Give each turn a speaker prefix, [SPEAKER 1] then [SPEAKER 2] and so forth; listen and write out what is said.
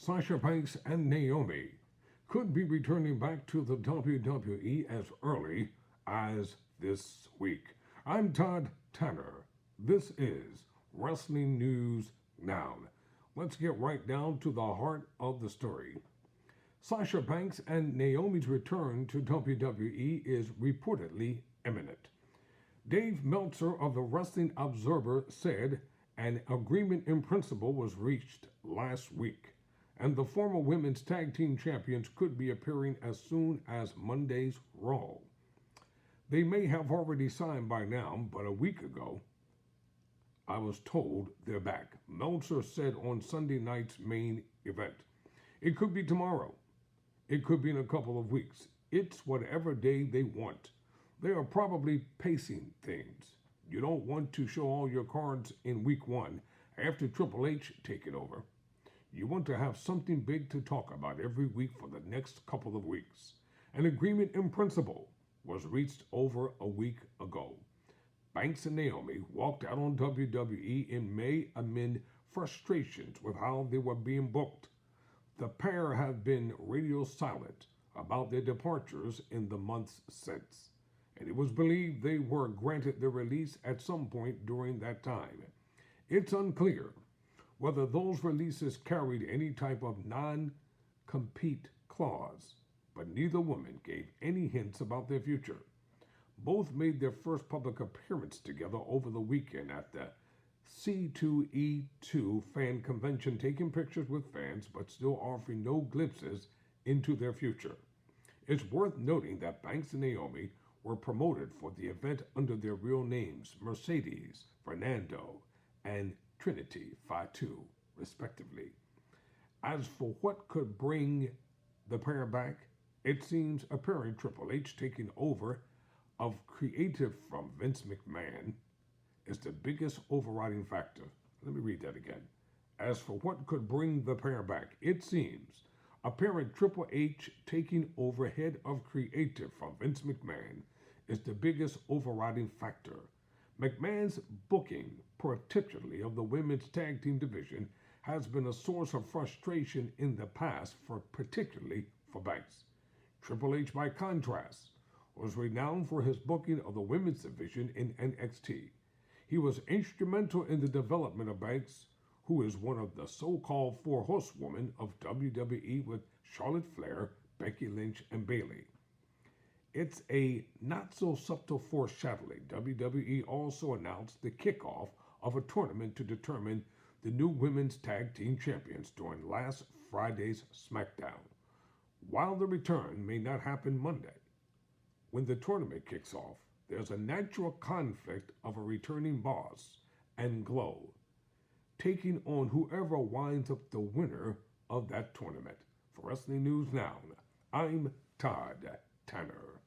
[SPEAKER 1] Sasha Banks and Naomi could be returning back to the WWE as early as this week. I'm Todd Tanner. This is Wrestling News Now. Let's get right down to the heart of the story. Sasha Banks and Naomi's return to WWE is reportedly imminent. Dave Meltzer of the Wrestling Observer said an agreement in principle was reached last week, and the former women's tag team champions could be appearing as soon as Monday's Raw. They may have already signed by now, but a week ago, I was told they're back. Meltzer said on Sunday night's main event. It could be tomorrow. It could be in a couple of weeks. It's whatever day they want. They are probably pacing things. You don't want to show all your cards in week one after Triple H take it over. You want to have something big to talk about every week for the next couple of weeks. An agreement in principle was reached over a week ago. Banks and Naomi walked out on WWE in May amid frustrations with how they were being booked. The pair have been radio silent about their departures in the months since, and it was believed they were granted their release at some point during that time. It's unclear whether those releases carried any type of non-compete clause, but neither woman gave any hints about their future. Both made their first public appearance together over the weekend at the C2E2 fan convention, taking pictures with fans but still offering no glimpses into their future. It's worth noting that Banks and Naomi were promoted for the event under their real names, Mercedes, Fernando, and Trinity Fatu, respectively. As for what could bring the pair back, it seems apparent Triple H taking over of creative from Vince McMahon is the biggest overriding factor. Let me read that again. As for what could bring the pair back, it seems apparent Triple H taking over head of creative from Vince McMahon is the biggest overriding factor. McMahon's booking, particularly of the women's tag team division, has been a source of frustration in the past, particularly for Banks. Triple H, by contrast, was renowned for his booking of the women's division in NXT. He was instrumental in the development of Banks, who is one of the so-called four horsewomen of WWE with Charlotte Flair, Becky Lynch, and Bayley. It's a not-so-subtle foreshadowing. WWE also announced the kickoff of a tournament to determine the new women's tag team champions during last Friday's SmackDown. While the return may not happen Monday, when the tournament kicks off, there's a natural conflict of a returning boss and Glow taking on whoever winds up the winner of that tournament. For Wrestling News Now, I'm Todd Tanner.